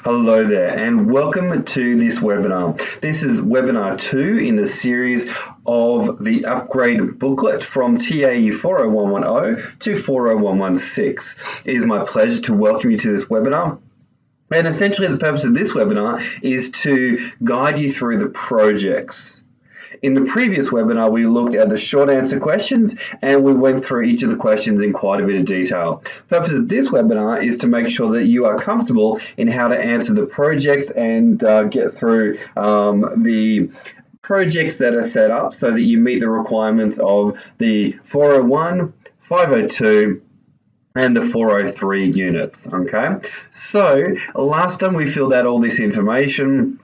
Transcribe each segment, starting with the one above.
Hello there and welcome to this webinar. This is webinar 2 in the series of the upgrade booklet from TAE 40110 to 40116. It is my pleasure to welcome you to this webinar. And essentially the purpose of this webinar is to guide you through the projects. In the previous webinar, we looked at the short answer questions and we went through each of the questions in quite a bit of detail. The purpose of this webinar is to make sure that you are comfortable in how to answer the projects and get through the projects that are set up so that you meet the requirements of the 401, 502, and the 403 units, okay? So last time we filled out all this information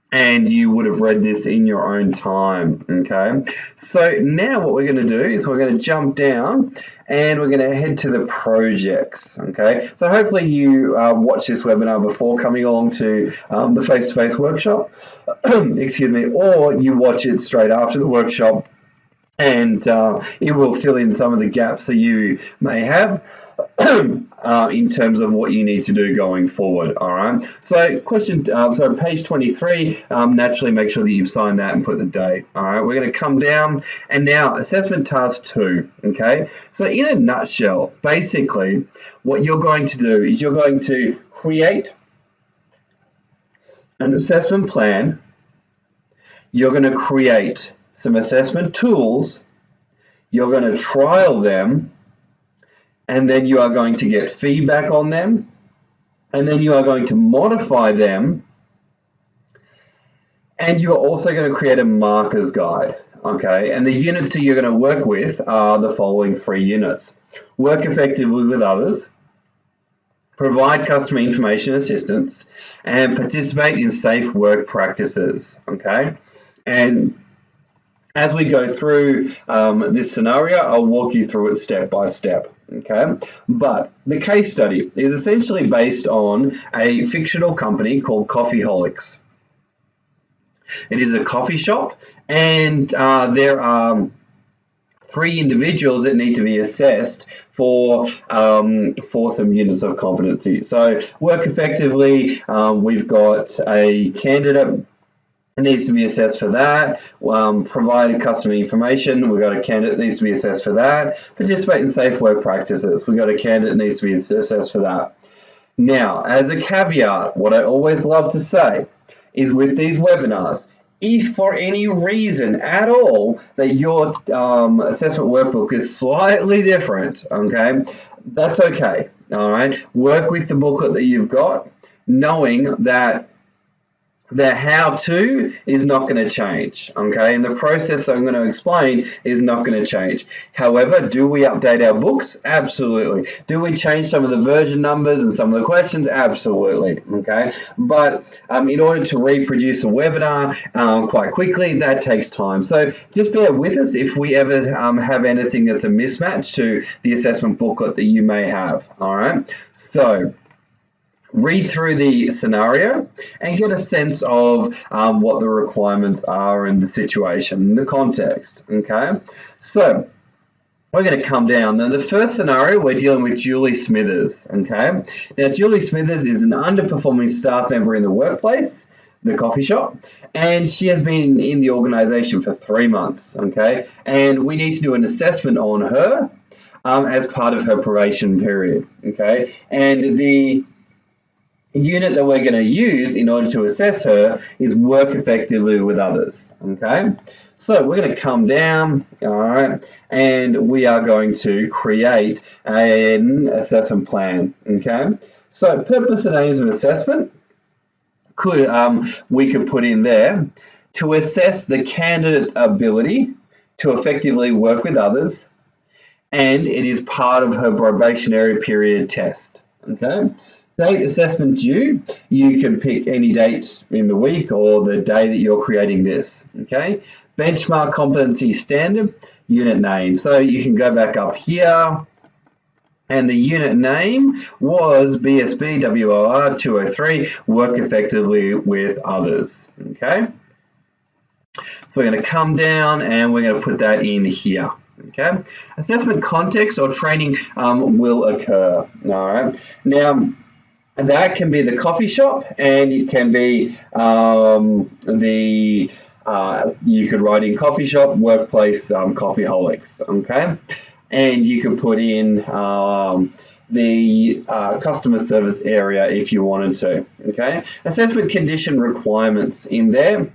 and you would have read this in your own time, okay? So now what we're going to do is we're going to jump down and we're going to head to the projects, okay? So hopefully you watched this webinar before coming along to the face-to-face workshop, excuse me, or you watch it straight after the workshop and it will fill in some of the gaps that you may have in terms of what you need to do going forward. All right. So so page 23. Naturally, make sure that you've signed that and put the date. All right. We're going to come down and now assessment task 2. Okay. So in a nutshell, basically, what you're going to do is you're going to create an assessment plan. You're going to create some assessment tools. You're going to trial them. And then you are going to get feedback on them, and then you are going to modify them, and you are also going to create a markers guide, okay? And the units that you're going to work with are the following 3 units. Work effectively with others, provide customer information assistance, and participate in safe work practices, okay? And as we go through this scenario, I'll walk you through it step by step. Okay, but the case study is essentially based on a fictional company called Coffeeholics. It is a coffee shop, and there are 3 individuals that need to be assessed for some units of competency. So work effectively, we've got a candidate. It needs to be assessed for that. Provide customer information. We've got a candidate that needs to be assessed for that. Participate in safe work practices. We've got a candidate that needs to be assessed for that. Now, as a caveat, what I always love to say is with these webinars, if for any reason at all that your assessment workbook is slightly different, okay, that's okay, all right? Work with the booklet that you've got, knowing that the how-to is not going to change, okay? And the process I'm going to explain is not going to change. However, do we update our books? Absolutely. Do we change some of the version numbers and some of the questions? Absolutely, okay? But in order to reproduce a webinar quite quickly, that takes time. So just bear with us if we ever have anything that's a mismatch to the assessment booklet that you may have, all right? So read through the scenario and get a sense of what the requirements are and the situation, the context, okay? So we're going to come down. Now, the first scenario, we're dealing with Julie Smithers, okay? Now, Julie Smithers is an underperforming staff member in the workplace, the coffee shop, and she has been in the organization for 3 months, okay? And we need to do an assessment on her as part of her probation period, okay? And the unit that we're going to use in order to assess her is work effectively with others, okay? So we're going to come down, all right, and we are going to create an assessment plan, okay? So purpose and aims of assessment, we could put in there to assess the candidate's ability to effectively work with others, and it is part of her probationary period test, okay? Date assessment due, you can pick any dates in the week or the day that you're creating this, okay? Benchmark competency standard, unit name. So you can go back up here and the unit name was BSB WOR 203, work effectively with others, okay? So we're going to come down and we're going to put that in here. Okay, assessment context or training will occur. All right, now And that can be the coffee shop, and it can be you could write in coffee shop, workplace, coffeeholics, okay? And you could put in the customer service area if you wanted to, okay? Assessment condition requirements in there.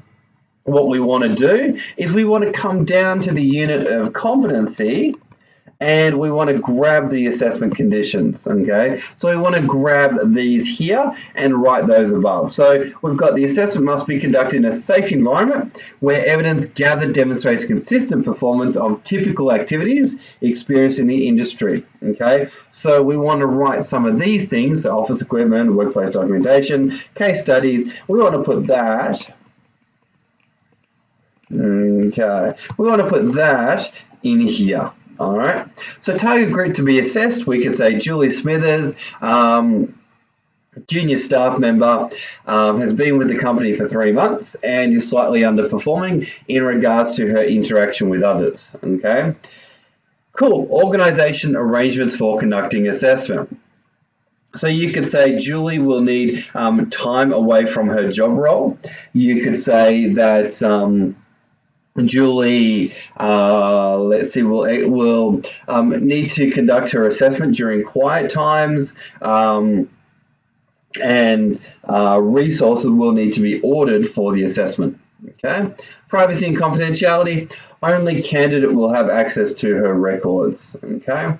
What we want to do is we want to come down to the unit of competency, and we want to grab the assessment conditions, okay? So we want to grab these here and write those above. So we've got the assessment must be conducted in a safe environment where evidence gathered demonstrates consistent performance of typical activities experienced in the industry, okay? So we want to write some of these things, so office equipment, workplace documentation, case studies. We want to put that, okay, we want to put that in here. All right, so target group to be assessed, we could say Julie Smithers, junior staff member, has been with the company for 3 months and is slightly underperforming in regards to her interaction with others, okay? Cool, organisation arrangements for conducting assessment. So you could say Julie will need time away from her job role. You could say that Julie, let's see, will need to conduct her assessment during quiet times, and resources will need to be ordered for the assessment. Okay, privacy and confidentiality. Only candidate will have access to her records. Okay.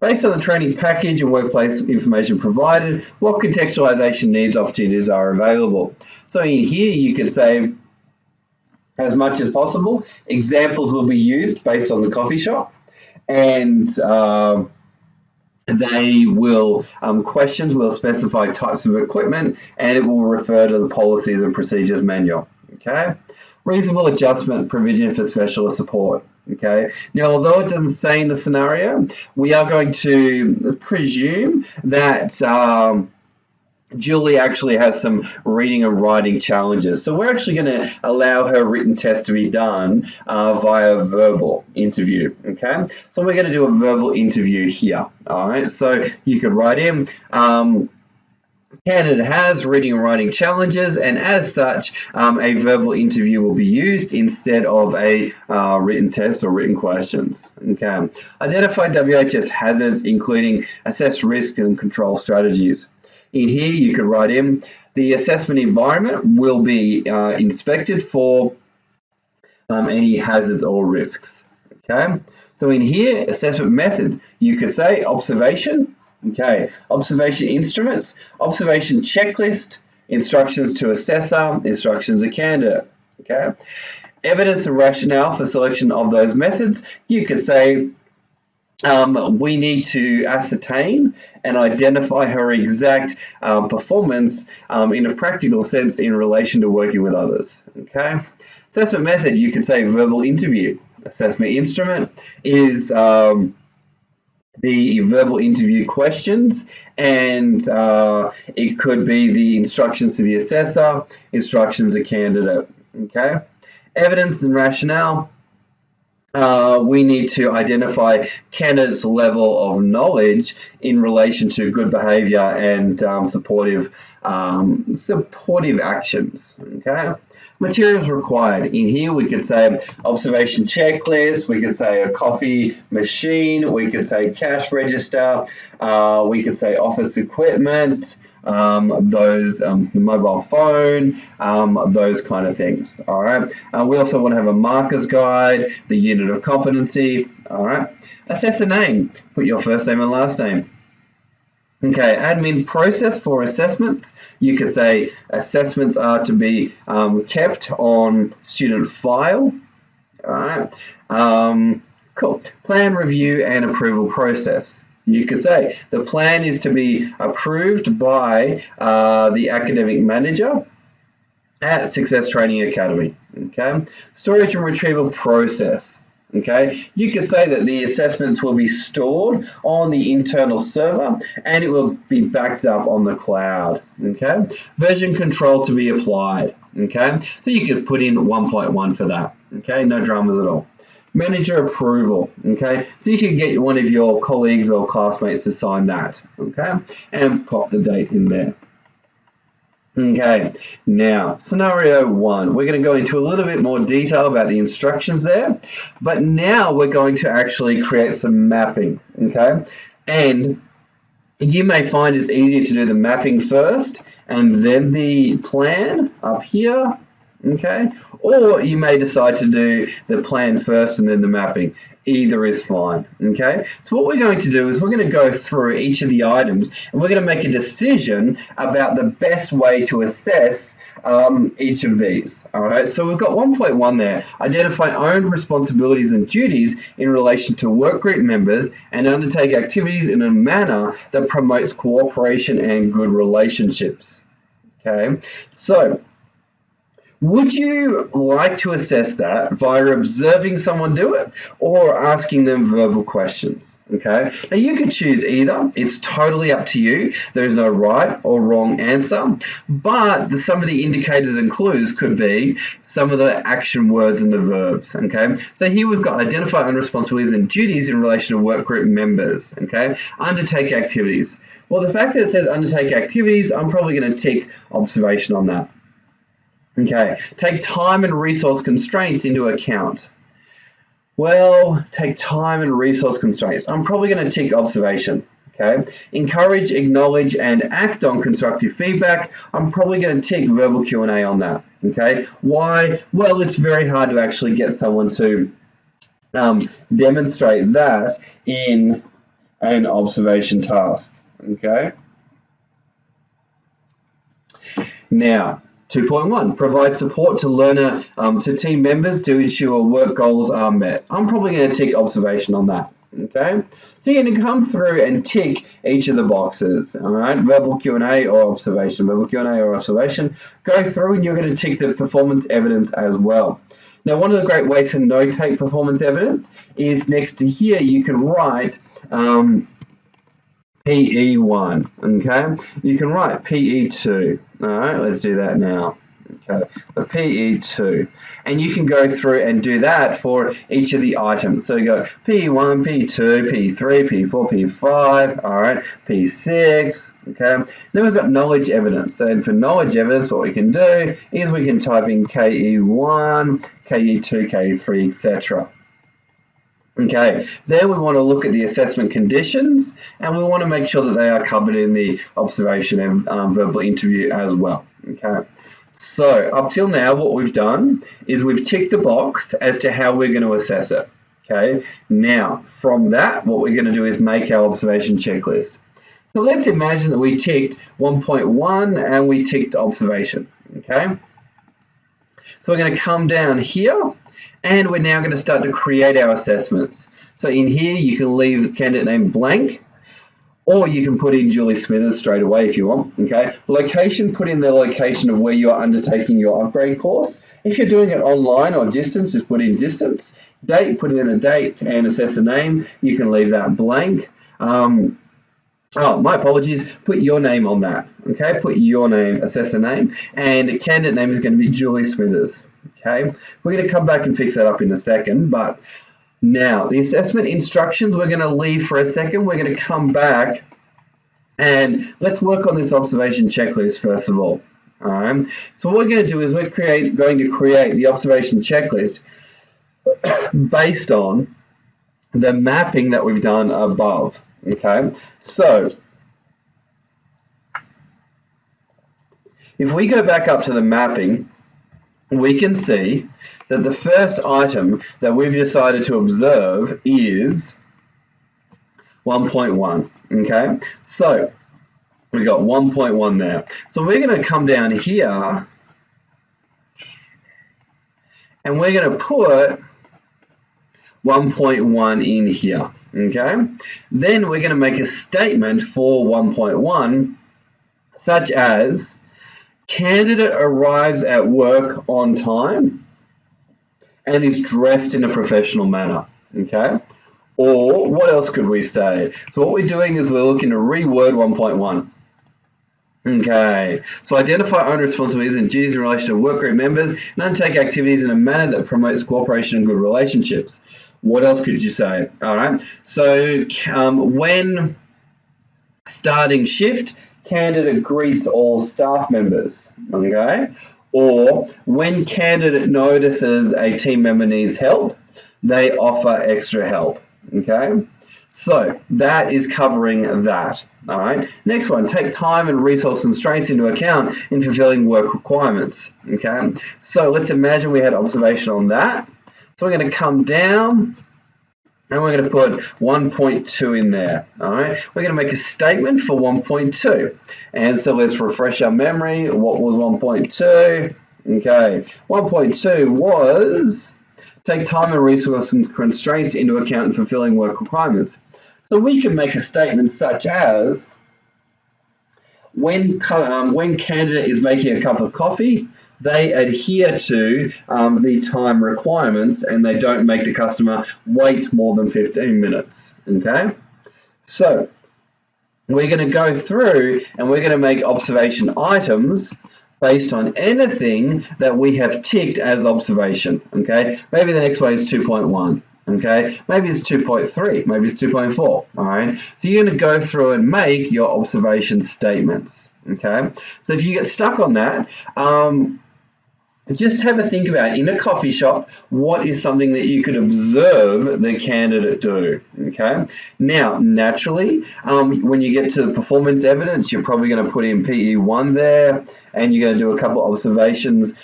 Based on the training package and workplace information provided, what contextualization needs opportunities are available? So in here you could say, as much as possible, examples will be used based on the coffee shop, and they will, questions will specify types of equipment, and it will refer to the policies and procedures manual, okay? Reasonable adjustment provision for specialist support, okay? Now, although it doesn't say in the scenario, we are going to presume that Julie actually has some reading and writing challenges. So we're actually going to allow her written test to be done via verbal interview, okay? So we're going to do a verbal interview here, all right? So you could write in, candidate has reading and writing challenges, and as such, a verbal interview will be used instead of a written test or written questions. Okay. Identify WHS hazards, including assess risk and control strategies. In here, you could write in, the assessment environment will be inspected for any hazards or risks. Okay. So in here, assessment methods, you could say observation. Okay, observation instruments, observation checklist, instructions to assessor, instructions to candidate. Okay, evidence and rationale for selection of those methods. You could say we need to ascertain and identify her exact performance in a practical sense in relation to working with others. Okay, assessment method. You could say verbal interview. Assessment instrument is the verbal interview questions, and it could be the instructions to the assessor, instructions to candidate. Okay, evidence and rationale. We need to identify candidates' level of knowledge in relation to good behaviour and supportive actions. Okay. Materials required. In here we could say observation checklist, we could say a coffee machine, we could say cash register, we could say office equipment, the mobile phone, those kind of things. All right. We also want to have a markers guide, the unit of competency. All right. Assess a name. Put your first name and last name. Okay, admin process for assessments. You could say assessments are to be kept on student file. All right. Cool. Plan, review, and approval process. You could say the plan is to be approved by the academic manager at Success Training Academy. Okay. Storage and retrieval process. Okay, you could say that the assessments will be stored on the internal server and it will be backed up on the cloud. Okay, version control to be applied. Okay, so you could put in 1.1 for that. Okay, no dramas at all. Manager approval, okay? So you can get one of your colleagues or classmates to sign that, okay? And pop the date in there. Okay, now scenario 1, we're going to go into a little bit more detail about the instructions there, but now we're going to actually create some mapping, okay? And you may find it's easier to do the mapping first and then the plan up here, okay? Or you may decide to do the plan first and then the mapping. Either is fine, okay? So what we're going to do is we're going to go through each of the items and we're going to make a decision about the best way to assess each of these. All right, so we've got 1.1 there. Identify own responsibilities and duties in relation to work group members and undertake activities in a manner that promotes cooperation and good relationships. Okay, so would you like to assess that via observing someone do it or asking them verbal questions? Okay, now you could choose either. It's totally up to you. There is no right or wrong answer, but some of the indicators and clues could be some of the action words and the verbs. Okay, so here we've got identify own responsibilities and duties in relation to work group members. Okay, undertake activities. Well, the fact that it says undertake activities, I'm probably going to tick observation on that. Okay, take time and resource constraints into account. Well, take time and resource constraints. I'm probably going to tick observation. Okay, encourage, acknowledge, and act on constructive feedback. I'm probably going to tick verbal Q&A on that. Okay, why? Well, it's very hard to actually get someone to demonstrate that in an observation task. Okay, now 2.1, provide support to learner to team members to ensure work goals are met. I'm probably going to tick observation on that. Okay, so you're going to come through and tick each of the boxes. All right, verbal Q&A or observation, verbal Q&A or observation. Go through and you're going to tick the performance evidence as well. Now, one of the great ways to notate performance evidence is next to here you can write PE1, okay? You can write PE2. All right, let's do that now. Okay, the PE2. And you can go through and do that for each of the items. So you go PE1, PE2, PE3, PE4, PE5, all right, PE6, okay? Then we've got knowledge evidence. So for knowledge evidence, what we can do is we can type in KE1, KE2, KE3, etc. Okay, then we want to look at the assessment conditions and we want to make sure that they are covered in the observation and verbal interview as well. Okay, so up till now what we've done is we've ticked the box as to how we're going to assess it. Okay, now from that what we're going to do is make our observation checklist. So let's imagine that we ticked 1.1 and we ticked observation. Okay, so we're going to come down here and we're now going to start to create our assessments. So in here, you can leave the candidate name blank, or you can put in Julie Smithers straight away if you want. Okay. Location, put in the location of where you are undertaking your upgrade course. If you're doing it online or distance, just put in distance. Date, put in a date and assess a name. You can leave that blank. Oh, my apologies. Put your name on that. Okay. Put your name, assess a name, and candidate name is going to be Julie Smithers. Okay, we're going to come back and fix that up in a second, but now the assessment instructions we're going to leave for a second. We're going to come back and let's work on this observation checklist first of all. All right, so what we're going to do is we're going to create the observation checklist based on the mapping that we've done above. Okay, so if we go back up to the mapping, we can see that the first item that we've decided to observe is 1.1, okay? So we got 1.1 there. So we're going to come down here and we're going to put 1.1 in here, okay? Then we're going to make a statement for 1.1 such as candidate arrives at work on time and is dressed in a professional manner, okay? Or what else could we say? So what we're doing is we're looking to reword 1.1. Okay, so identify own responsibilities and duties in relation to work group members and undertake activities in a manner that promotes cooperation and good relationships. What else could you say? All right. So when starting shift, candidate greets all staff members. Okay. Or when candidate notices a team member needs help, they offer extra help. Okay. So that is covering that. All right. Next one, take time and resource constraints into account in fulfilling work requirements. Okay. So let's imagine we had observation on that. So we're going to come down and we're going to put 1.2 in there. All right. We're going to make a statement for 1.2. And so let's refresh our memory. What was 1.2? Okay. 1.2 was take time and resource constraints into account in fulfilling work requirements. So we can make a statement such as, when candidate is making a cup of coffee, they adhere to the time requirements and they don't make the customer wait more than 15 minutes. Okay, so we're going to go through and we're going to make observation items based on anything that we have ticked as observation. Okay, maybe the next way is 2.1. Okay, maybe it's 2.3, maybe it's 2.4. All right, so you're going to go through and make your observation statements. Okay, so if you get stuck on that, just have a think about, in a coffee shop, what is something that you could observe the candidate do. Okay, now naturally, when you get to the performance evidence, you're probably going to put in PE1 there, and you're going to do a couple of observations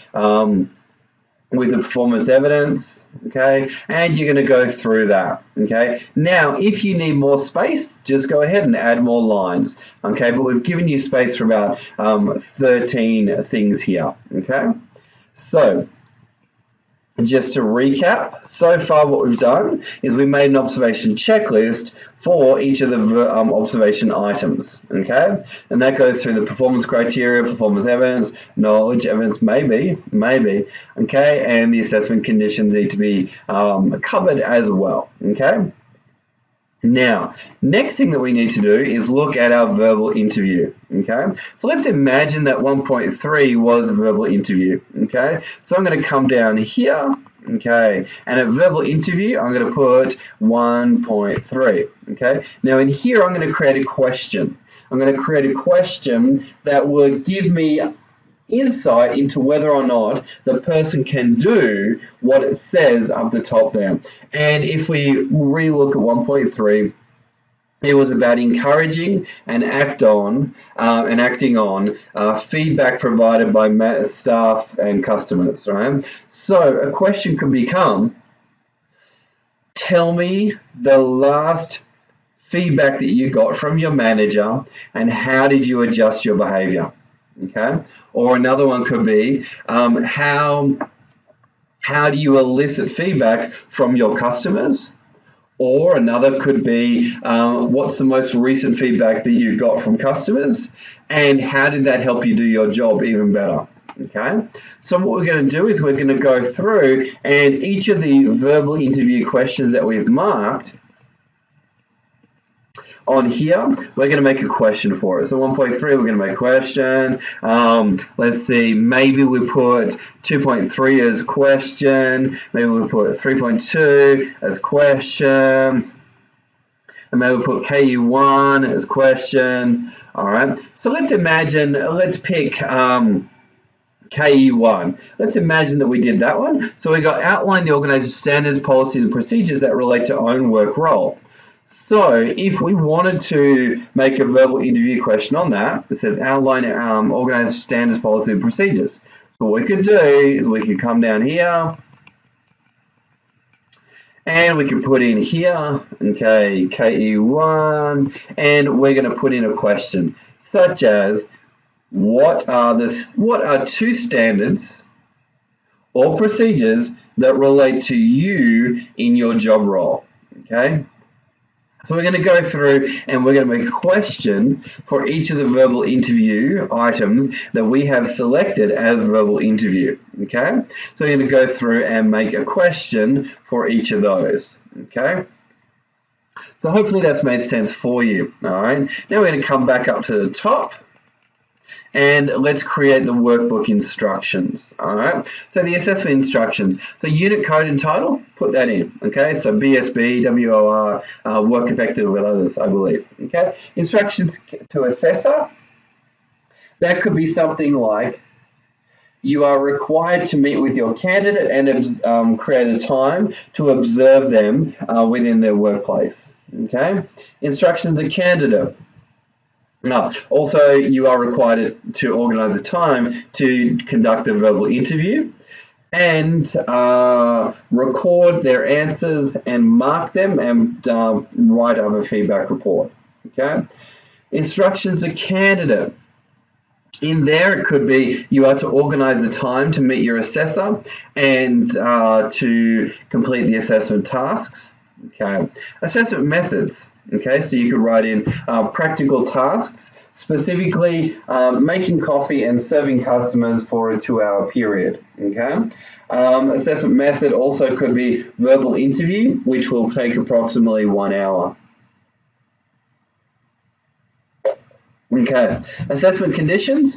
with the performance evidence, okay, and you're going to go through that. Okay, now if you need more space, just go ahead and add more lines. Okay, but we've given you space for about 13 things here. Okay, so just to recap, so far what we've done is we made an observation checklist for each of the observation items, okay? And that goes through the performance criteria, performance evidence, knowledge evidence, maybe, okay? And the assessment conditions need to be covered as well, okay? Now, next thing that we need to do is look at our verbal interview, okay? So let's imagine that 1.3 was a verbal interview, okay? So I'm going to come down here, okay? And at verbal interview, I'm going to put 1.3, okay? Now in here, I'm going to create a question. I'm going to create a question that will give me insight into whether or not the person can do what it says up the top there. And if we relook at 1.3, it was about encouraging and acting on feedback provided by staff and customers, right? So a question could become, tell me the last feedback that you got from your manager and how did you adjust your behavior? Okay, or another one could be, how do you elicit feedback from your customers? Or another could be, what's the most recent feedback that you got from customers and how did that help you do your job even better? Okay, so what we're going to do is we're going to go through and each of the verbal interview questions that we've marked on here, we're going to make a question for it. So 1.3, we're going to make a question. Let's see, maybe we put 2.3 as question. Maybe we put 3.2 as question. And maybe we put KU1 as question. All right. So let's imagine, let's pick KE1. Let's imagine that we did that one. So we got outline the organization's standards, policies, and procedures that relate to own work role. So if we wanted to make a verbal interview question on that, it says outline organization standards, policy, and procedures. So what we could do is we could come down here and we can put in here, okay, KE1, and we're going to put in a question such as, what are two standards or procedures that relate to you in your job role? Okay. So we're going to go through and we're going to make a question for each of the verbal interview items that we have selected as verbal interview. Okay, so we're going to go through and make a question for each of those. Okay, so hopefully that's made sense for you. All right, now we're going to come back up to the top And let's create the workbook instructions. All right. So the assessment instructions. So unit code and title, put that in. Okay. So BSB, WOR, work effective with others, I believe. Okay. Instructions to assessor. That could be something like, you are required to meet with your candidate and create a time to observe them within their workplace. Okay. Instructions to candidate. Also, you are required to organise a time to conduct a verbal interview and record their answers and mark them and write up a feedback report. Okay. Instructions to candidate. In there, it could be you are to organise a time to meet your assessor and to complete the assessment tasks. Okay. Assessment methods. Okay, so you could write in practical tasks, specifically making coffee and serving customers for a 2-hour period. Okay. Assessment method also could be verbal interview, which will take approximately 1 hour. Okay. Assessment conditions.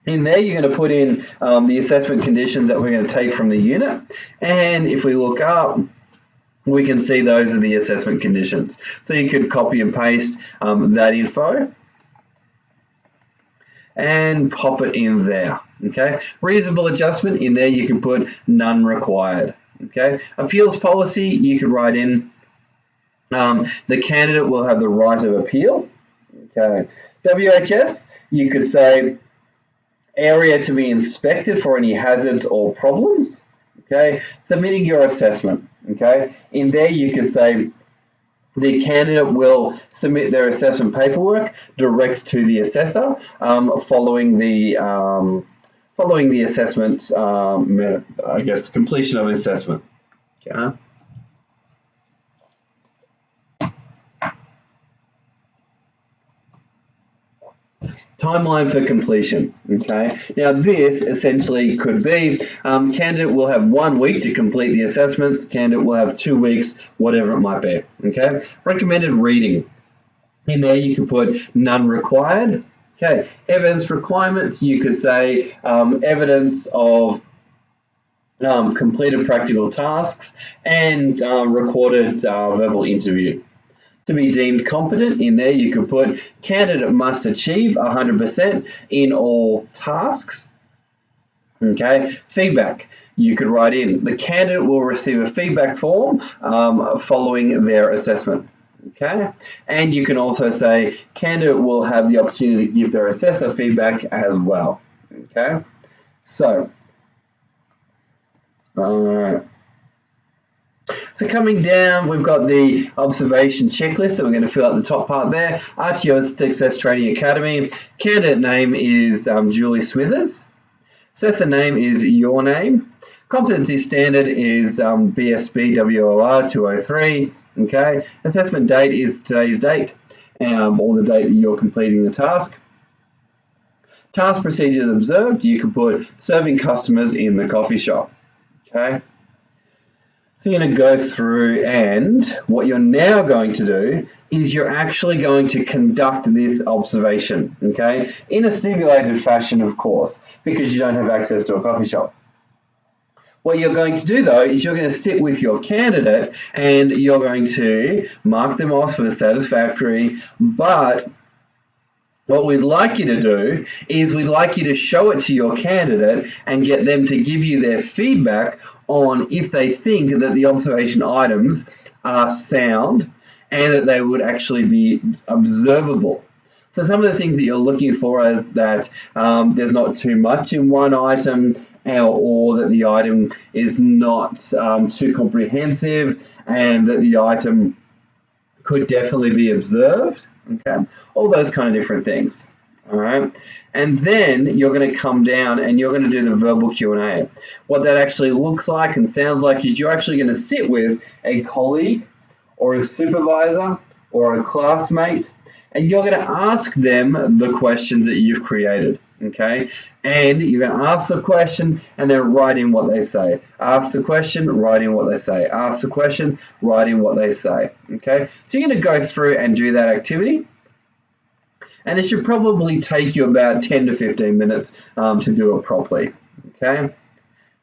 In there, you're going to put in the assessment conditions that we're going to take from the unit. And if we look up, we can see those are the assessment conditions. So you could copy and paste that info and pop it in there. Okay. Reasonable adjustment, in there you can put none required. Okay. Appeals policy, you could write in the candidate will have the right of appeal. Okay. WHS, you could say area to be inspected for any hazards or problems. Okay. Submitting your assessment. Okay. In there you could say the candidate will submit their assessment paperwork direct to the assessor following the assessment, I guess, completion of assessment. Okay. Timeline for completion. Okay. Now this essentially could be candidate will have 1 week to complete the assessments. Candidate will have 2 weeks, whatever it might be. Okay. Recommended reading. In there you can put none required. Okay. Evidence requirements. You could say evidence of completed practical tasks and recorded verbal interview. To be deemed competent, in there you could put candidate must achieve 100% in all tasks. Okay. Feedback. You could write in the candidate will receive a feedback form following their assessment. Okay. And you can also say candidate will have the opportunity to give their assessor feedback as well. Okay. So, so coming down, we've got the observation checklist, so we're going to fill out the top part there. RTO Success Training Academy. Candidate name is Julie Smithers. Assessor name is your name. Competency standard is BSB WOR 203. Okay. Assessment date is today's date, or the date that you're completing the task. Task procedures observed. You can put serving customers in the coffee shop. Okay. So you're going to go through, and what you're now going to do is you're actually going to conduct this observation, okay, in a simulated fashion, of course, because you don't have access to a coffee shop. What you're going to do, though, is you're going to sit with your candidate and you're going to mark them off for satisfactory, but what we'd like you to do is we'd like you to show it to your candidate and get them to give you their feedback on if they think that the observation items are sound and that they would actually be observable. So some of the things that you're looking for is that there's not too much in one item, or that the item is not too comprehensive, and that the item could definitely be observed. Okay, all those kind of different things. All right, and then you're going to come down and you're going to do the verbal Q&A. What that actually looks like and sounds like is you're actually going to sit with a colleague or a supervisor or a classmate, and you're going to ask them the questions that you've created. Okay, and you're going to ask the question and then write in what they say. Ask the question, write in what they say. Ask the question, write in what they say. Okay, so you're going to go through and do that activity. And it should probably take you about 10 to 15 minutes to do it properly. Okay.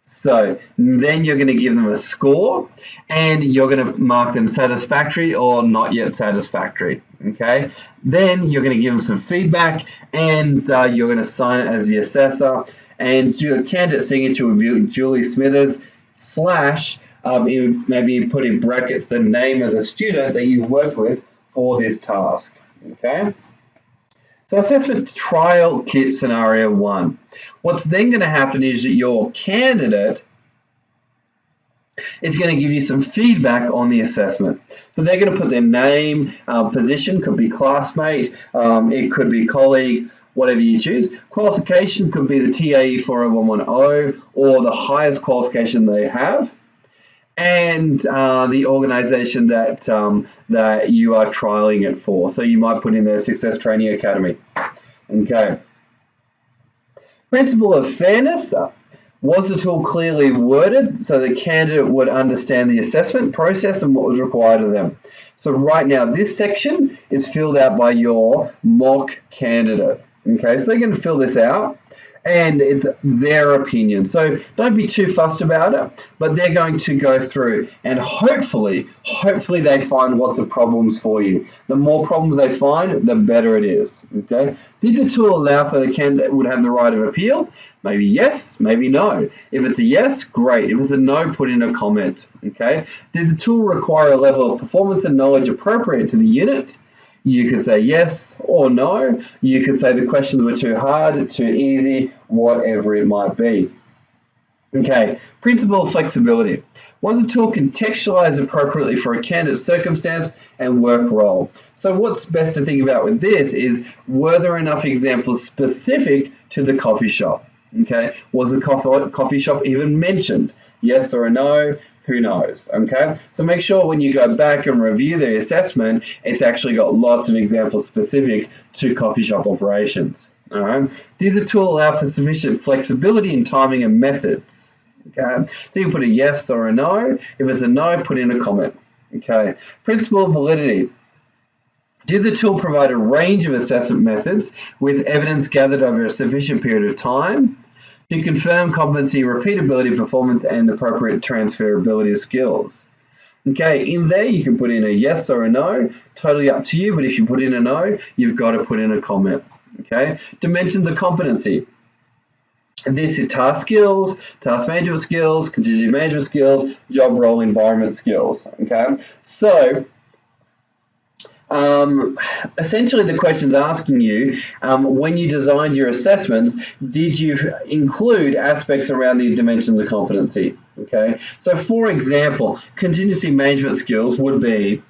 So then you're going to give them a score, and you're going to mark them satisfactory or not yet satisfactory. Okay. Then you're going to give them some feedback, and you're going to sign it as the assessor, and do a candidate signature with Julie Smithers / maybe put in brackets the name of the student that you worked with for this task. Okay. So assessment trial kit scenario 1. What's then going to happen is that your candidate is going to give you some feedback on the assessment. So they're going to put their name, position, could be classmate, it could be colleague, whatever you choose. Qualification could be the TAE 40110 or the highest qualification they have, and the organization that you are trialing it for. So you might put in their Success Training Academy. Okay. Principle of fairness. Was the tool clearly worded so the candidate would understand the assessment process and what was required of them? So right now, this section is filled out by your mock candidate. Okay, so they're going to fill this out, and it's their opinion. So don't be too fussed about it, but they're going to go through, and hopefully they find lots of problems for you. The more problems they find, the better it is. Okay. Did the tool allow for the candidate would have the right of appeal? Maybe yes, maybe no. If it's a yes, great. If it's a no, put in a comment. Okay. Did the tool require a level of performance and knowledge appropriate to the unit? You could say yes or no. You could say the questions were too hard, too easy, whatever it might be. Okay, principle of flexibility. Was the tool contextualized appropriately for a candidate's circumstance and work role? So what's best to think about with this is, were there enough examples specific to the coffee shop? Okay, was the coffee shop even mentioned? Yes or a no? Who knows? Okay, so make sure when you go back and review the assessment, it's actually got lots of examples specific to coffee shop operations. All right. Did the tool allow for sufficient flexibility in timing and methods? Okay, so you put a yes or a no. If it's a no, put in a comment. Okay, principle of validity. Did the tool provide a range of assessment methods with evidence gathered over a sufficient period of time to confirm competency, repeatability, performance, and appropriate transferability of skills? Okay, in there you can put in a yes or a no, totally up to you, but if you put in a no, you've got to put in a comment. Okay, dimensions of competency. This is task skills, task management skills, contingency management skills, job role environment skills. Okay, so essentially the question's asking you, when you designed your assessments, did you include aspects around the dimensions of competency? Okay, so for example, contingency management skills would be,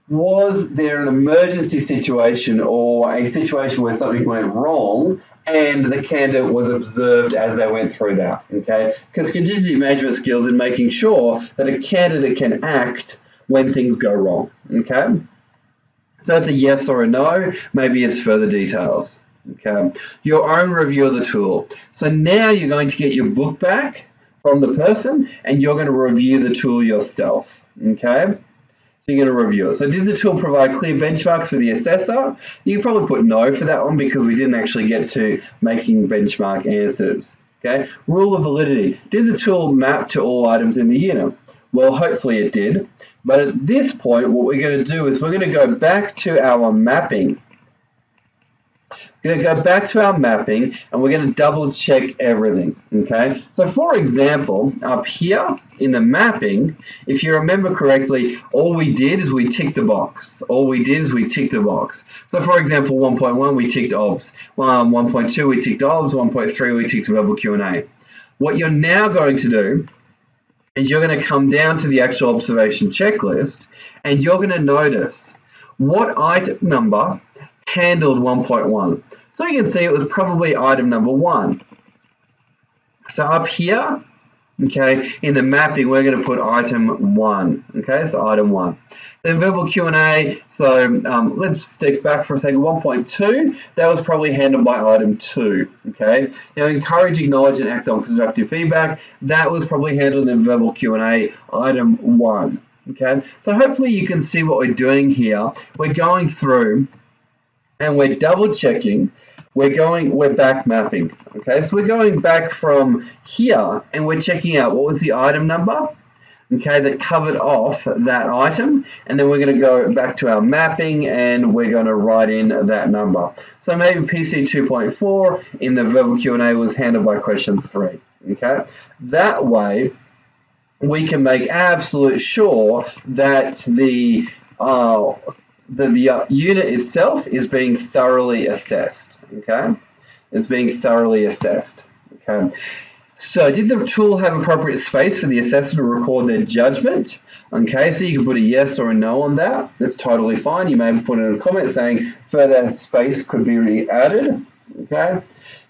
was there an emergency situation or a situation where something went wrong and the candidate was observed as they went through that? Okay, because contingency management skills in making sure that a candidate can act when things go wrong. Okay, so it's a yes or a no, maybe it's further details. Okay, your own review of the tool. So now you're going to get your book back from the person and you're going to review the tool yourself. Okay, so you're going to review it. So did the tool provide clear benchmarks for the assessor? You can probably put no for that one because we didn't actually get to making benchmark answers. Okay, rule of validity. Did the tool map to all items in the unit? Well, hopefully it did. But at this point, what we're going to do is we're going to go back to our mapping. We're going to go back to our mapping and we're going to double check everything. Okay, so for example, up here in the mapping, if you remember correctly, all we did is we ticked the box. All we did is we ticked the box. So for example, 1.1 we ticked OBS, 1.2 we ticked OBS, 1.3 we ticked verbal Q&A. What you're now going to do is you're going to come down to the actual observation checklist and you're going to notice what item number handled 1.1. So you can see it was probably item number 1. So up here, okay, in the mapping, we're going to put item 1. Okay, so item 1. Then verbal Q&A, so let's stick back for a second. 1.2, that was probably handled by item 2. Okay, now encourage, acknowledge, and act on constructive feedback. That was probably handled in verbal Q&A, item 1. Okay, so hopefully you can see what we're doing here. We're going through and we're double checking, we're back mapping. Okay, so we're going back from here and we're checking out what was the item number, okay, that covered off that item, and then we're going to go back to our mapping and we're going to write in that number. So maybe PC 2.4 in the verbal Q&A was handled by question 3. Okay, that way we can make absolute sure that the unit itself is being thoroughly assessed. Okay, it's being thoroughly assessed. Okay, so did the tool have appropriate space for the assessor to record their judgment? Okay, so you can put a yes or a no on that. That's totally fine. You may put in a comment saying further space could be added. Okay.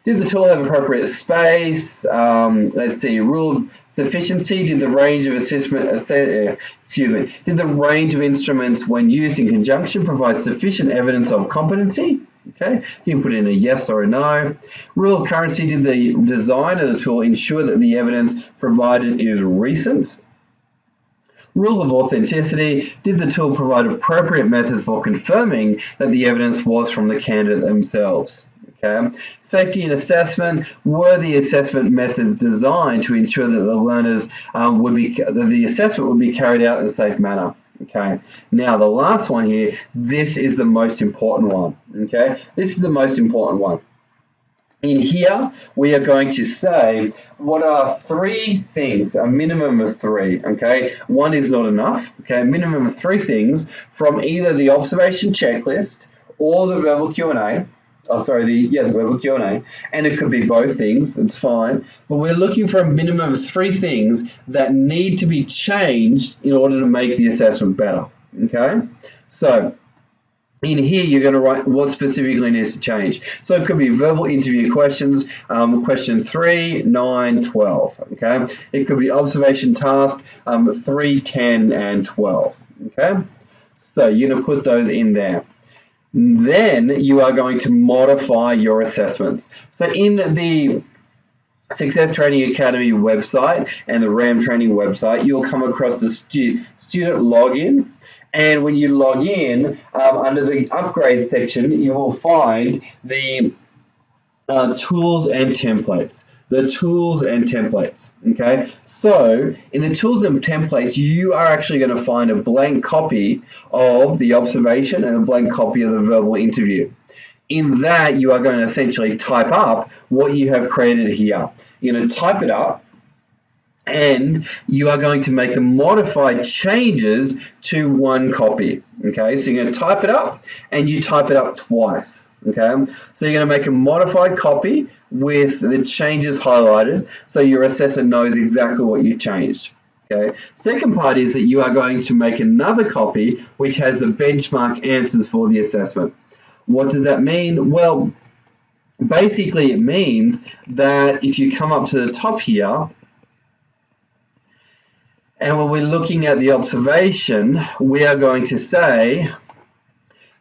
Did the tool have appropriate space? Let's see, rule of sufficiency. Did the range of did the range of instruments when used in conjunction provide sufficient evidence of competency? Okay, you can put in a yes or a no. Rule of currency. Did the design of the tool ensure that the evidence provided is recent? Rule of authenticity. Did the tool provide appropriate methods for confirming that the evidence was from the candidate themselves? Okay. Safety and assessment. Were the assessment methods designed to ensure that the learners the assessment would be carried out in a safe manner? Okay. Now the last one here. This is the most important one. Okay. This is the most important one. In here, we are going to say what are 3 things, a minimum of 3, okay? 1 is not enough, okay? A minimum of 3 things from either the observation checklist or the verbal Q&A. Oh, sorry, the verbal Q&A, and it could be both things, it's fine. But we're looking for a minimum of 3 things that need to be changed in order to make the assessment better, okay? So, in here, you're going to write what specifically needs to change. So it could be verbal interview questions, question 3, 9, 12. Okay. It could be observation task 3, 10, and 12. Okay. So you're going to put those in there. Then you are going to modify your assessments. So in the Success Training Academy website and the RAM Training website, you'll come across the student login. And when you log in, under the upgrade section, you will find the tools and templates. The tools and templates, okay? So in the tools and templates, you are actually going to find a blank copy of the observation and a blank copy of the verbal interview. In that, you are going to essentially type up what you have created here. You're going to type it up, and you are going to make the modified changes to 1 copy. Okay, so you're going to type it up and you type it up twice. Okay, so you're going to make a modified copy with the changes highlighted so your assessor knows exactly what you changed. Okay, second part is that you are going to make another copy which has the benchmark answers for the assessment. What does that mean? Well, basically it means that if you come up to the top here, and when we're looking at the observation, we are going to say,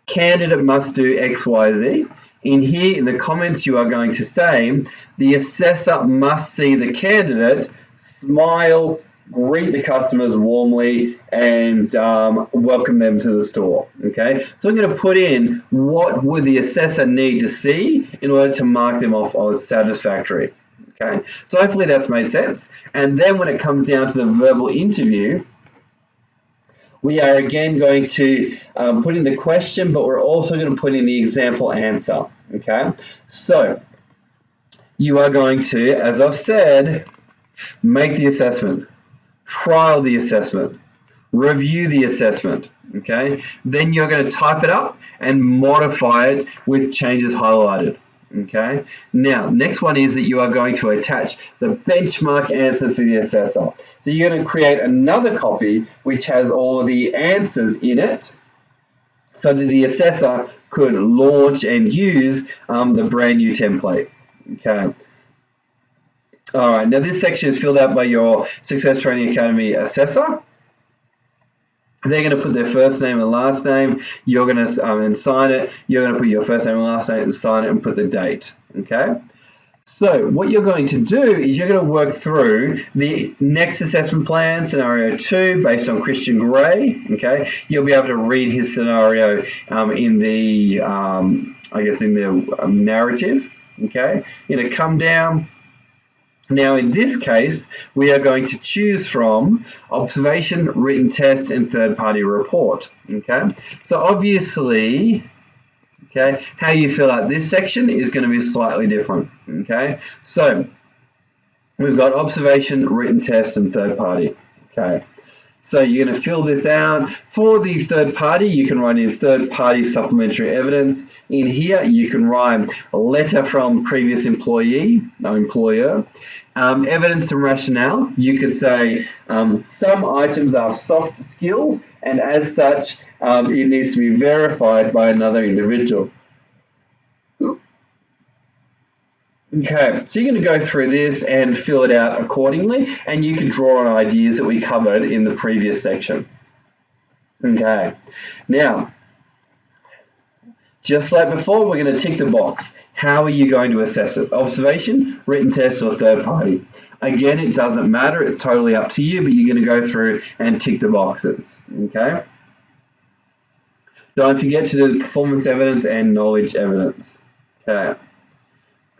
candidate must do X, Y, Z. In here, in the comments, you are going to say, the assessor must see the candidate, smile, greet the customers warmly, and welcome them to the store. Okay, so I'm going to put in what would the assessor need to see in order to mark them off as satisfactory. Okay, so hopefully that's made sense. And then when it comes down to the verbal interview, we are again going to put in the question, but we're also going to put in the example answer. Okay, so you are going to, as I've said, make the assessment, trial the assessment, review the assessment. Okay, then you're going to type it up and modify it with changes highlighted. Okay, now next one is that you are going to attach the benchmark answers for the assessor. So you're going to create another copy which has all of the answers in it so that the assessor could launch and use the brand new template. Okay. All right, now this section is filled out by your Success Training Academy assessor. They're going to put their first name and last name. You're going to and sign it. You're going to put your first name and last name and sign it and put the date. Okay. So what you're going to do is you're going to work through the next assessment plan, scenario 2, based on Christian Gray. Okay, you'll be able to read his scenario in the, I guess, in the narrative. Okay, you're going to come down. Now, in this case, we are going to choose from observation, written test, and third-party report. Okay, so obviously, okay, how you fill out this section is going to be slightly different. Okay, so we've got observation, written test, and third party. Okay, so you're going to fill this out. For the third party, you can write in third party supplementary evidence. In here, you can write a letter from previous employee, no employer. Evidence and rationale, you could say some items are soft skills, and as such, it needs to be verified by another individual. Okay, so you're going to go through this and fill it out accordingly, and you can draw on ideas that we covered in the previous section. Okay, now, just like before, we're going to tick the box. How are you going to assess it? Observation, written test, or third party? Again, it doesn't matter. It's totally up to you, but you're going to go through and tick the boxes. Okay? Don't forget to do the performance evidence and knowledge evidence. Okay.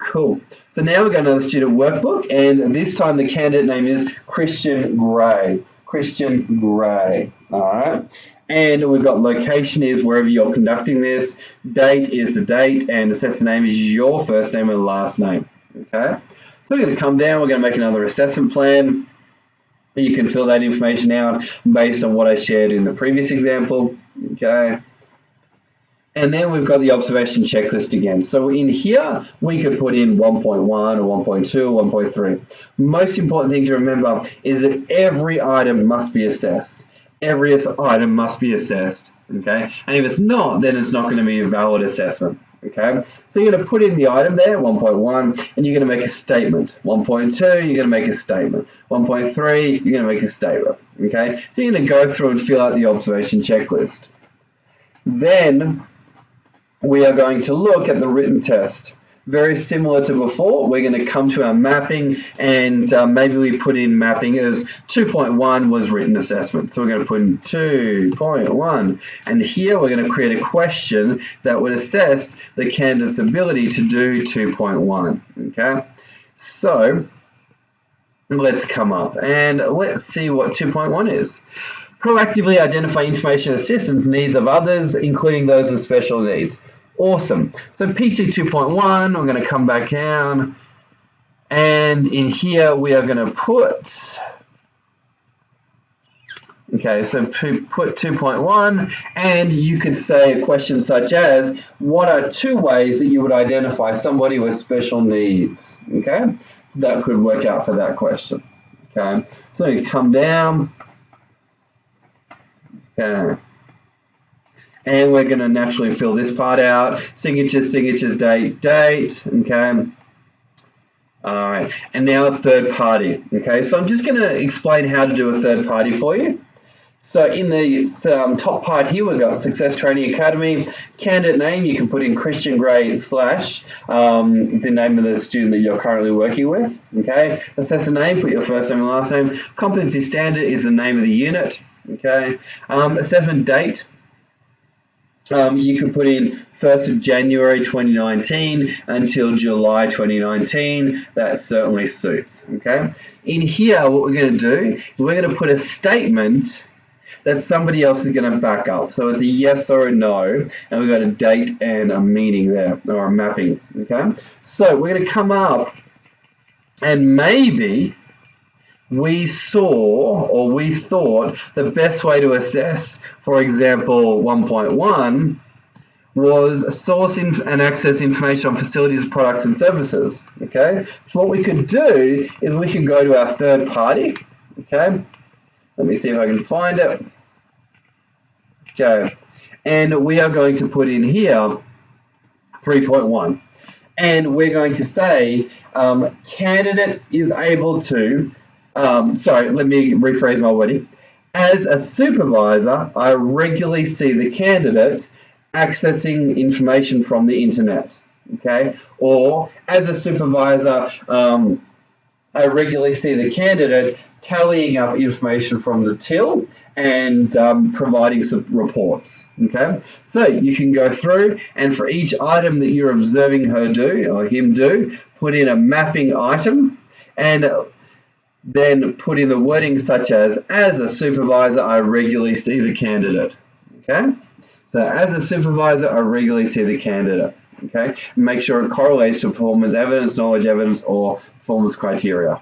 Cool. So now we've got another student workbook, and this time the candidate name is Christian Gray. Christian Gray. All right. And we've got location is wherever you're conducting this. Date is the date, and assessor name is your first name and last name. Okay. So we're going to come down. We're going to make another assessment plan. You can fill that information out based on what I shared in the previous example. Okay. And then we've got the observation checklist again. So in here, we could put in 1.1 or 1.2 or 1.3. Most important thing to remember is that every item must be assessed. Every item must be assessed, okay? And if it's not, then it's not going to be a valid assessment, okay? So you're going to put in the item there, 1.1, and you're going to make a statement. 1.2, you're going to make a statement. 1.3, you're going to make a statement, okay? So you're going to go through and fill out the observation checklist. Then we are going to look at the written test. Very similar to before, we're going to come to our mapping, and maybe we put in mapping as 2.1 was written assessment. So we're going to put in 2.1, and here we're going to create a question that would assess the candidate's ability to do 2.1. Okay, so let's come up and let's see what 2.1 is. Proactively identify information assistance needs of others, including those with special needs. Awesome. So PC 2.1, we're going to come back down, and in here we are going to put, okay, so put 2.1, and you could say a question such as, what are 2 ways that you would identify somebody with special needs? Okay, so that could work out for that question. Okay, so you come down, okay. And we're going to naturally fill this part out. Signatures, signatures, date, date. Okay. All right. And now a third party. Okay. So I'm just going to explain how to do a third party for you. So in the top part here, we've got Success Training Academy. Candidate name, you can put in Christian Gray / the name of the student that you're currently working with. Okay. Assessor name, put your first name and last name. Competency standard is the name of the unit. Okay. Assessment date. You can put in 1st of January 2019 until July 2019. That certainly suits. Okay. In here, what we're going to do is we're going to put a statement that somebody else is going to back up. So it's a yes or a no, and we've got a date and a meaning there, or a mapping. Okay. So we're going to come up, and maybe we saw, or we thought, the best way to assess, for example, 1.1 was source and access information on facilities, products, and services. Okay, so what we could do is we could go to our third party. Okay, let me see if I can find it. Okay, and we are going to put in here 3.1, and we're going to say candidate is able to. Sorry, let me rephrase my wording. As a supervisor, I regularly see the candidate accessing information from the internet. okay? Or as a supervisor, I regularly see the candidate tallying up information from the till and providing some reports, okay? So you can go through and for each item that you're observing her do or him do, put in a mapping item and then put in the wording such as a supervisor, I regularly see the candidate, okay? So as a supervisor, I regularly see the candidate, okay? And make sure it correlates to performance evidence, knowledge evidence, or performance criteria.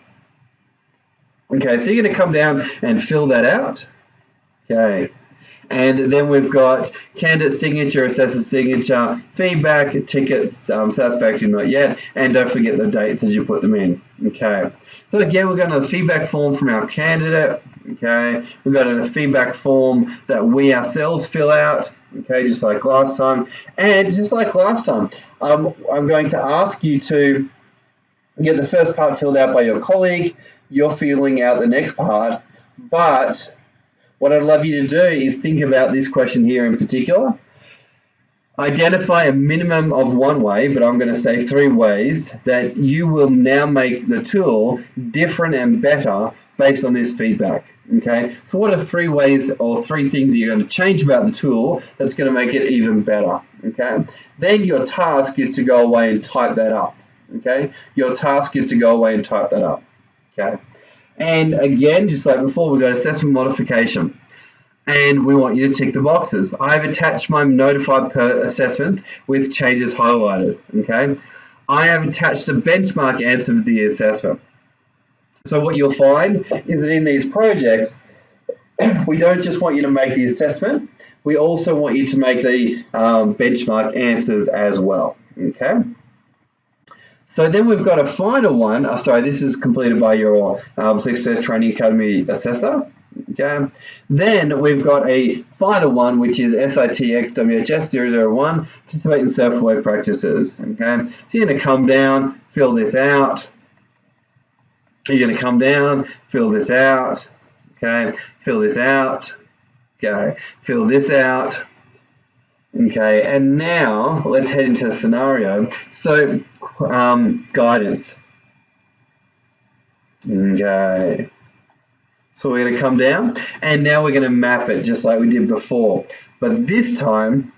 Okay, so you're going to come down and fill that out, okay? And then we've got candidate signature, assessor signature, feedback, tickets, satisfactory, not yet, and don't forget the dates as you put them in. Okay. So again, we've got a feedback form from our candidate. Okay. We've got a feedback form that we ourselves fill out. Okay, just like last time. And just like last time, I'm going to ask you to get the first part filled out by your colleague. You're filling out the next part, but what I'd love you to do is think about this question here in particular. Identify a minimum of one way, but I'm going to say 3 ways that you will now make the tool different and better based on this feedback. Okay, so what are 3 ways or 3 things you're going to change about the tool that's going to make it even better? Okay, then your task is to go away and type that up. Okay, your task is to go away and type that up. Okay. And again, just like before, we've got assessment modification. And we want you to tick the boxes. I've attached my notified per assessments with changes highlighted. Okay. I have attached a benchmark answer for the assessment. So what you'll find is that in these projects, we don't just want you to make the assessment, we also want you to make the benchmark answers as well. Okay. So then we've got a final one. Sorry, this is completed by your Success Training Academy assessor. Okay. Then we've got a final one, which is SIT XWHS 001, participate in safe work practices. Okay. So you're going to come down, fill this out. You're going to come down, fill this out. Okay. Fill this out. Okay. Fill this out. Okay, and now let's head into the scenario. So, guidance. Okay. So we're going to come down, and now we're going to map it just like we did before. But this time,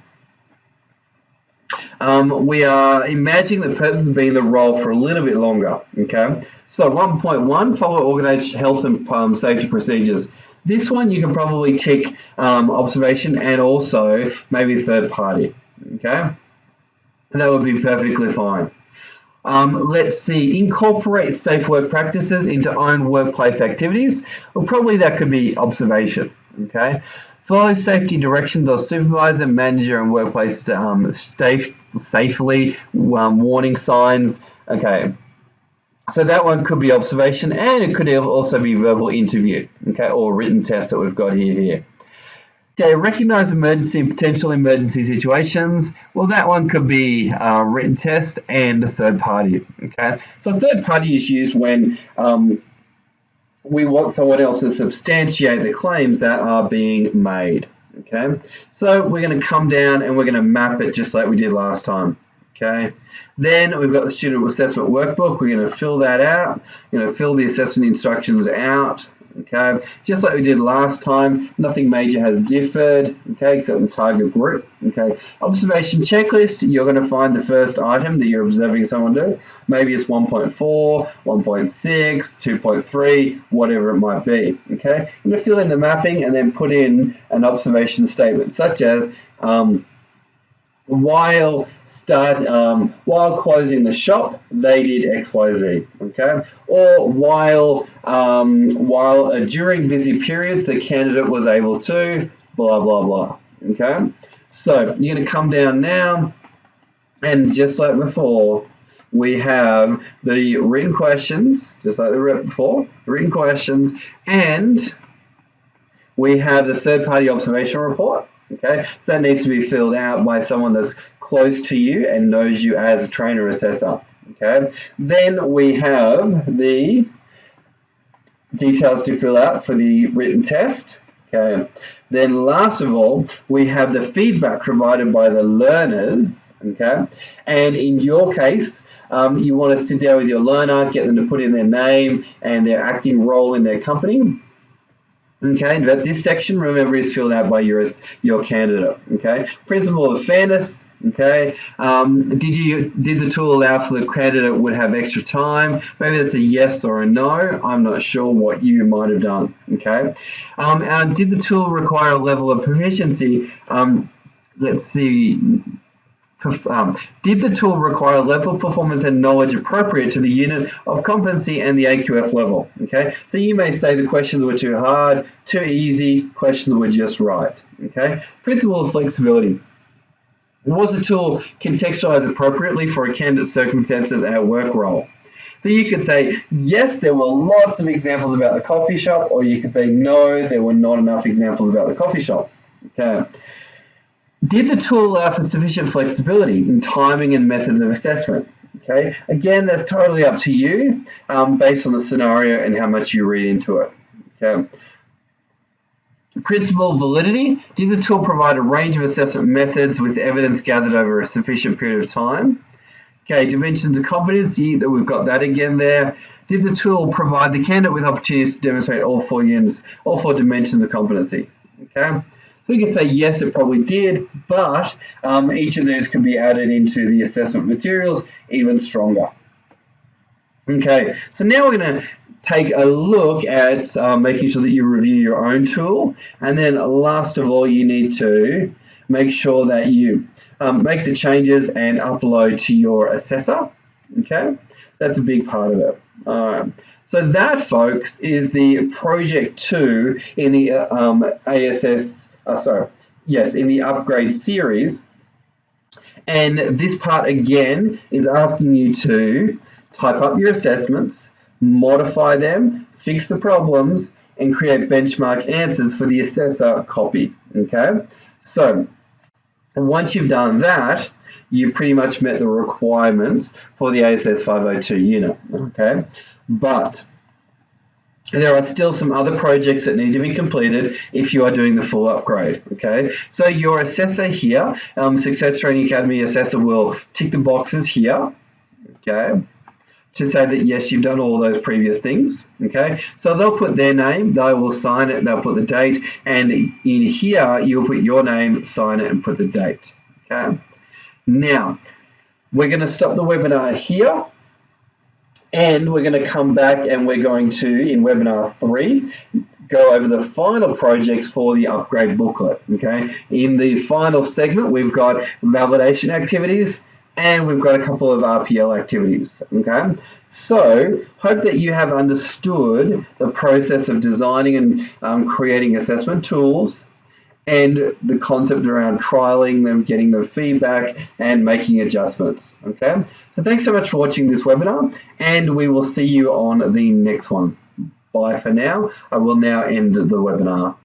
we are imagining the person being in the role for a little bit longer. Okay. So 1.1, follow organized health and safety procedures. This one you can probably tick observation and also maybe third party, okay? And that would be perfectly fine. Let's see, incorporate safe work practices into own workplace activities. Well, probably that could be observation, okay? Follow safety directions of supervisor, manager, and workplace safely, warning signs, okay? So that one could be observation, and it could also be verbal interview, okay, or written test that we've got here. Okay, recognize emergency and potential emergency situations. Well, that one could be written test and third party, okay. So third party is used when we want someone else to substantiate the claims that are being made, okay. So we're going to come down and we're going to map it just like we did last time. Okay, then we've got the student assessment workbook. We're going to fill that out. We're going to fill the assessment instructions out. Okay, just like we did last time, nothing major has differed. Okay, except the target group. Okay, observation checklist. You're going to find the first item that you're observing someone do. Maybe it's 1.4, 1.6, 2.3, whatever it might be. Okay, you're going to fill in the mapping and then put in an observation statement, such as while closing the shop, they did XYZ, okay? Or while during busy periods, the candidate was able to blah blah blah, okay? So you're going to come down now, and just like before, we have the written questions, just like the before, written questions, and we have the third-party observation report. Okay, so that needs to be filled out by someone that's close to you and knows you as a trainer assessor. Okay, then we have the details to fill out for the written test. Okay. Then last of all, we have the feedback provided by the learners. Okay. And in your case, you want to sit down with your learner, get them to put in their name and their acting role in their company. Okay, but this section, remember, is filled out by your candidate. Okay, principle of fairness. Okay, did the tool allow for the candidate would have extra time? Maybe that's a yes or a no. I'm not sure what you might have done. Okay, and did the tool require a level of proficiency? Let's see. Did the tool require a level of performance and knowledge appropriate to the unit of competency and the AQF level? Okay, so you may say the questions were too hard, too easy, questions were just right. Okay, principle of flexibility. Was the tool contextualized appropriately for a candidate's circumstances and work role? So you could say, yes, there were lots of examples about the coffee shop, or you could say, no, there were not enough examples about the coffee shop. Okay. Did the tool allow for sufficient flexibility in timing and methods of assessment? Okay, again, that's totally up to you based on the scenario and how much you read into it. Okay. Principle of validity. Did the tool provide a range of assessment methods with evidence gathered over a sufficient period of time? Okay, dimensions of competency, that we've got that again there. Did the tool provide the candidate with opportunities to demonstrate all four dimensions of competency? Okay. We can say yes, it probably did, but each of these can be added into the assessment materials even stronger. Okay, so now we're going to take a look at making sure that you review your own tool, and then last of all, you need to make sure that you make the changes and upload to your assessor. Okay, that's a big part of it. All right. So that, folks, is the project 2 in the in the upgrade series. And this part again is asking you to type up your assessments, modify them, fix the problems, and create benchmark answers for the assessor copy. Okay, so once you've done that, you pretty much met the requirements for the ASS 502 unit. Okay, but there are still some other projects that need to be completed if you are doing the full upgrade. Okay, so your assessor here, Success Training Academy assessor, will tick the boxes here, okay, to say that yes, you've done all those previous things. Okay, so they'll put their name, they will sign it, they'll put the date, and in here you'll put your name, sign it, and put the date. Okay, now we're going to stop the webinar here. And we're going to come back and we're going to, in webinar 3, go over the final projects for the upgrade booklet. Okay. In the final segment, we've got validation activities and we've got a couple of RPL activities. Okay. So, hope that you have understood the process of designing and creating assessment tools, and the concept around trialing them, getting the feedback, and making adjustments. Okay, so thanks so much for watching this webinar, and we will see you on the next one. Bye for now. I will now end the webinar.